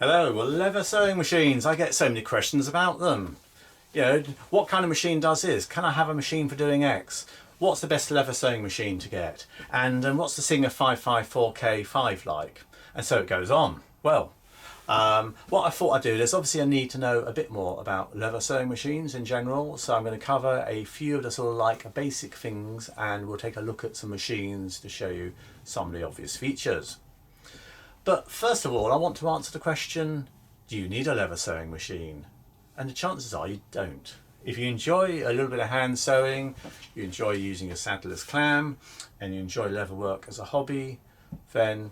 Hello, well, leather sewing machines, I get so many questions about them. You know, what kind of machine does this? Can I have a machine for doing X? What's the best leather sewing machine to get? And what's the Singer 554K5 like? And so it goes on. Well, what I thought I'd do, there's obviously a need to know a bit more about leather sewing machines in general, so I'm going to cover a few of the sort of like basic things, and we'll take a look at some machines to show you some of the obvious features. But first of all, I want to answer the question, do you need a leather sewing machine? And the chances are you don't. If you enjoy a little bit of hand sewing, you enjoy using a saddler's clam, and you enjoy leather work as a hobby, then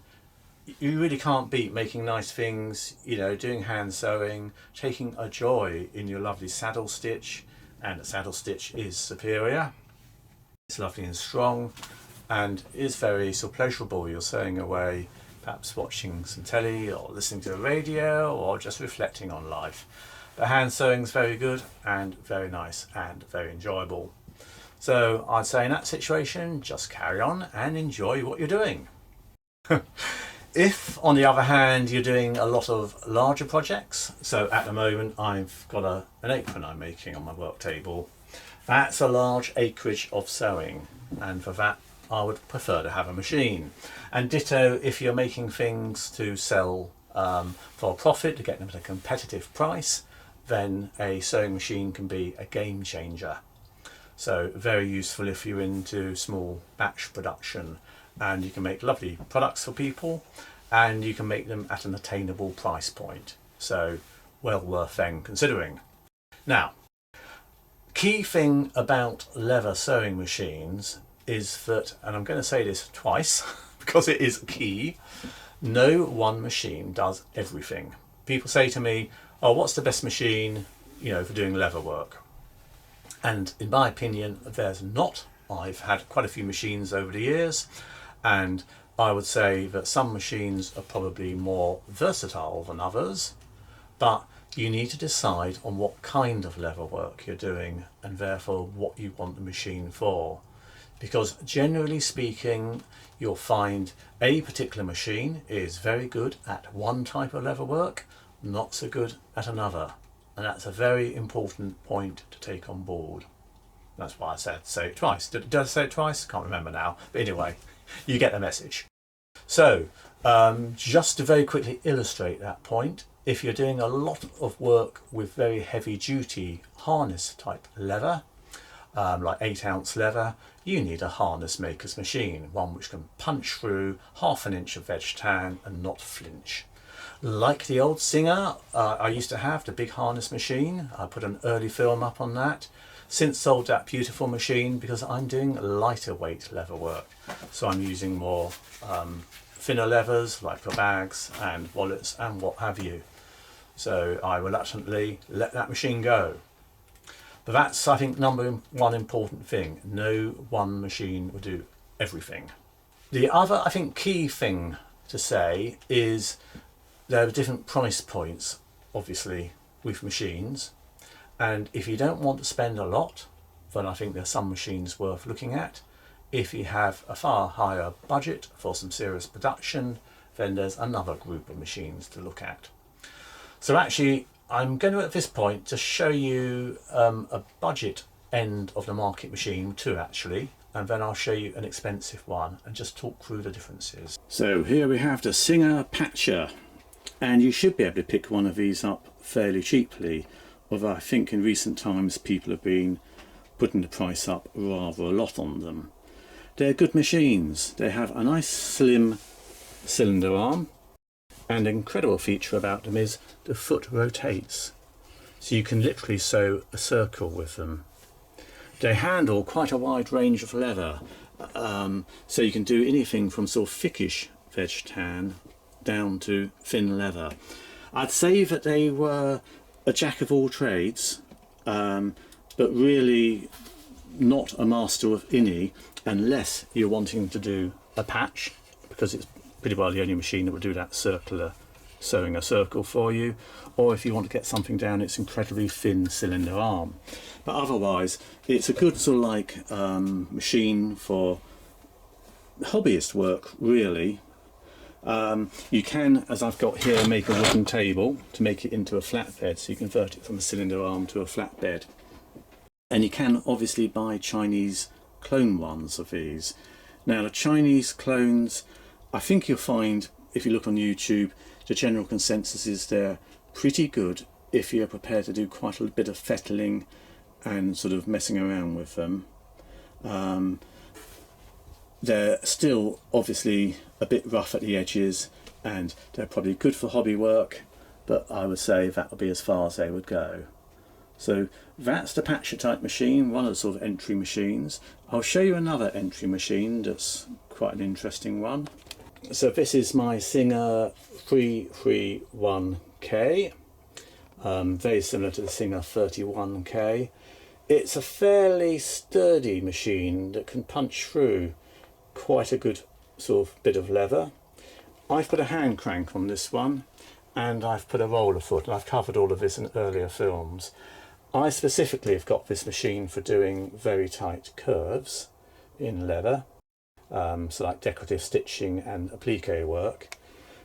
you really can't beat making nice things, you know, doing hand sewing, taking a joy in your lovely saddle stitch, and the saddle stitch is superior. It's lovely and strong, and is very so pleasurable. You're sewing away, perhaps watching some telly or listening to the radio or just reflecting on life. But hand sewing is very good and very nice and very enjoyable. So I'd say in that situation, just carry on and enjoy what you're doing. If, on the other hand, you're doing a lot of larger projects, so at the moment I've got an apron I'm making on my work table. That's a large acreage of sewing, and for that I would prefer to have a machine. And ditto if you're making things to sell for a profit, to get them at a competitive price, then a sewing machine can be a game changer. So very useful if you're into small batch production, and you can make lovely products for people, and you can make them at an attainable price point. So well worth them considering. Now, key thing about leather sewing machines is that, and I'm going to say this twice because it is key, no one machine does everything. People say to me, oh, what's the best machine, you know, for doing leather work? And in my opinion, there's not. I've had quite a few machines over the years, and I would say that some machines are probably more versatile than others, but you need to decide on what kind of leather work you're doing and therefore what you want the machine for. Because generally speaking, you'll find a particular machine is very good at one type of leather work, not so good at another. And that's a very important point to take on board. That's why I said say it twice. Did I say it twice? Can't remember now. But anyway, you get the message. So just to very quickly illustrate that point, if you're doing a lot of work with very heavy duty harness type leather, like 8-ounce leather, you need a harness maker's machine, one which can punch through half an inch of veg tan and not flinch. Like the old Singer, I used to have the big harness machine. I put an early film up on that. Since sold that beautiful machine because I'm doing lighter weight leather work. So I'm using more thinner leathers like for bags and wallets and what have you. So I reluctantly let that machine go. But that's, I think, number one important thing. No one machine will do everything. The other, I think, key thing to say is there are different price points, obviously, with machines. And if you don't want to spend a lot, then I think there's some machines worth looking at. If you have a far higher budget for some serious production, then there's another group of machines to look at. So actually, I'm going to at this point just show you a budget end of the market machine too, actually, and then I'll show you an expensive one and just talk through the differences. So here we have the Singer Patcher, and you should be able to pick one of these up fairly cheaply, although I think in recent times people have been putting the price up rather a lot on them. They're good machines. They have a nice slim cylinder arm, and an incredible feature about them is the foot rotates, so you can literally sew a circle with them. They handle quite a wide range of leather, so you can do anything from sort of thickish veg tan down to thin leather. I'd say that they were a jack of all trades, but really not a master of any unless you're wanting to do a patch, because it's pretty well the only machine that will do that circular sewing a circle for you, or if you want to get something down its incredibly thin cylinder arm. But otherwise it's a good sort of like machine for hobbyist work really, You can, as I've got here, make a wooden table to make it into a flatbed, so you convert it from a cylinder arm to a flatbed. And you can obviously buy Chinese clone ones of these. Now the Chinese clones, I think you'll find, if you look on YouTube, the general consensus is they're pretty good if you're prepared to do quite a bit of fettling and sort of messing around with them. They're still obviously a bit rough at the edges, and they're probably good for hobby work, but I would say that would be as far as they would go. So that's the Patcher type machine, one of the sort of entry machines. I'll show you another entry machine that's quite an interesting one. So this is my Singer 331K, very similar to the Singer 31K. It's a fairly sturdy machine that can punch through quite a good sort of bit of leather. I've put a hand crank on this one, and I've put a roller foot, and I've covered all of this in earlier films. I specifically have got this machine for doing very tight curves in leather, so like decorative stitching and applique work,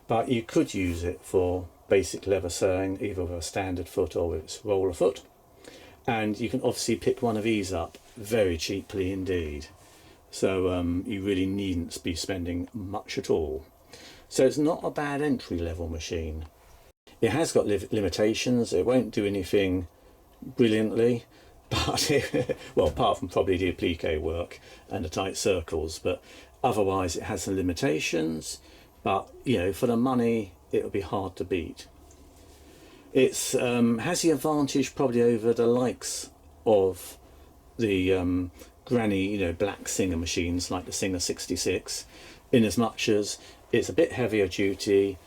but you could use it for basic leather sewing either with a standard foot or with its roller foot, and you can obviously pick one of these up very cheaply indeed. So you really needn't be spending much at all. So it's not a bad entry level machine. It has got limitations. It won't do anything brilliantly, but well, apart from probably the applique work and the tight circles, but otherwise it has some limitations. But you know, for the money, it'll be hard to beat. It's has the advantage probably over the likes of the granny, you know, black Singer machines like the Singer 66, in as much as it's a bit heavier duty,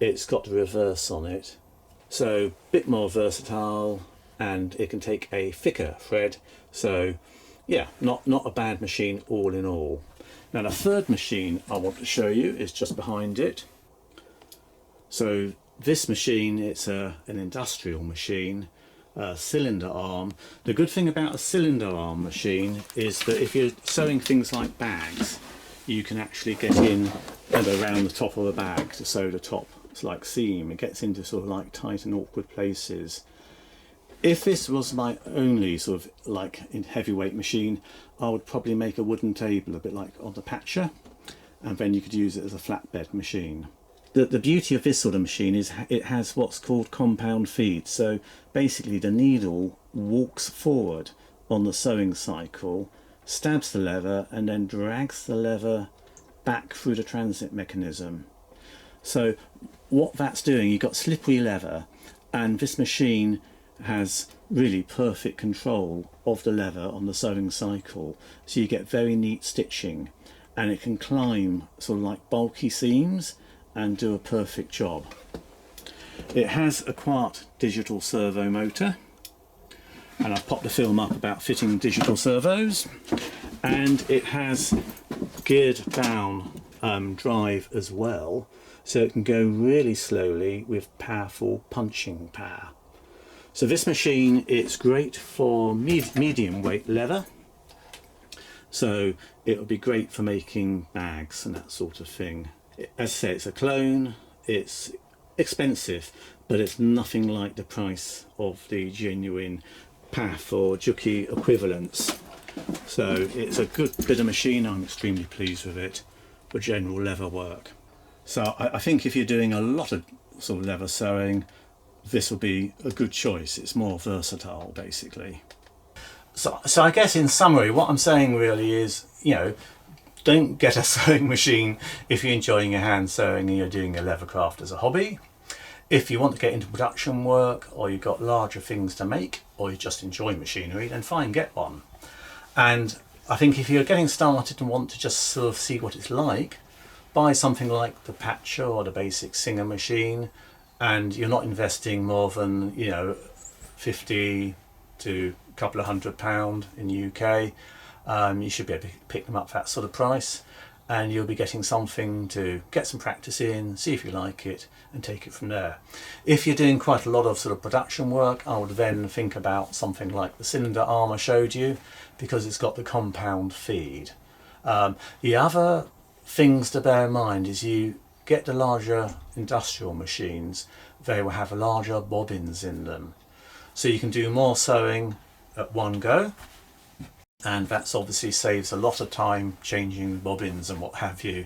it's got the reverse on it, so a bit more versatile, and it can take a thicker thread. So yeah, not a bad machine all in all. Now the third machine I want to show you is just behind it. So this machine, it's an industrial machine, cylinder arm. The good thing about a cylinder arm machine is that if you're sewing things like bags, you can actually get in and around the top of the bag to sew the top. It's like seam. It gets into sort of like tight and awkward places. If this was my only sort of like heavyweight machine, I would probably make a wooden table a bit like on the Patcher, and then you could use it as a flatbed machine. The beauty of this sort of machine is it has what's called compound feed. So basically the needle walks forward on the sewing cycle, stabs the leather, and then drags the leather back through the transit mechanism. So what that's doing, you've got slippery leather, and this machine has really perfect control of the leather on the sewing cycle. So you get very neat stitching, and it can climb sort of like bulky seams and do a perfect job. It has a Quart digital servo motor, and I've popped the film up about fitting digital servos, and it has geared down drive as well, so it can go really slowly with powerful punching power. So this machine, it's great for medium weight leather, so it'll be great for making bags and that sort of thing. As I say, it's a clone, it's expensive, but it's nothing like the price of the genuine PAF or Juki equivalents. So it's a good bit of machine. I'm extremely pleased with it for general leather work. So I think if you're doing a lot of sort of leather sewing, this will be a good choice. It's more versatile basically. So I guess in summary, what I'm saying really is, you know, don't get a sewing machine if you're enjoying your hand sewing and you're doing your leather craft as a hobby. If you want to get into production work, or you've got larger things to make, or you just enjoy machinery, then fine, get one. And I think if you're getting started and want to just sort of see what it's like, buy something like the Patcher or the basic Singer machine, and you're not investing more than, you know, 50 to a couple of £100 in the UK. You should be able to pick them up for that sort of price, and you'll be getting something to get some practice in, see if you like it, and take it from there. If you're doing quite a lot of sort of production work, I would then think about something like the cylinder arm I showed you, because it's got the compound feed. The other things to bear in mind is you get the larger industrial machines, they will have larger bobbins in them. So you can do more sewing at one go, and that's obviously saves a lot of time changing bobbins and what have you,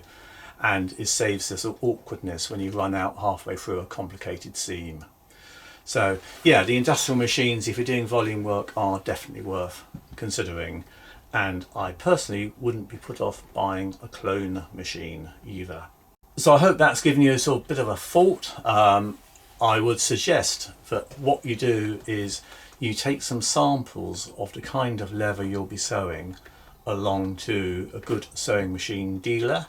and it saves this awkwardness when you run out halfway through a complicated seam. So yeah, the industrial machines, if you're doing volume work, are definitely worth considering, and I personally wouldn't be put off buying a clone machine either. So I hope that's given you a sort of bit of a thought. I would suggest that what you do is you take some samples of the kind of leather you'll be sewing along to a good sewing machine dealer,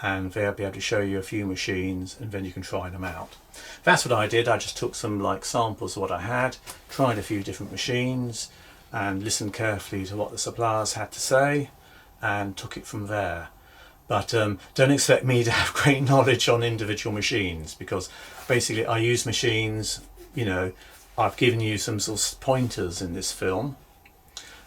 and they'll be able to show you a few machines, and then you can try them out. That's what I did. I just took some samples of what I had, tried a few different machines, and listened carefully to what the suppliers had to say, and took it from there. But don't expect me to have great knowledge on individual machines, because basically I use machines, I've given you some sort of pointers in this film,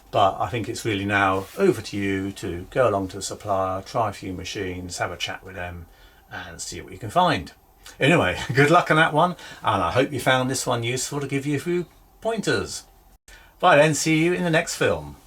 but I think it's really now over to you to go along to a supplier, try a few machines, have a chat with them and see what you can find. Anyway, good luck on that one, and I hope you found this one useful to give you a few pointers. Bye then, see you in the next film.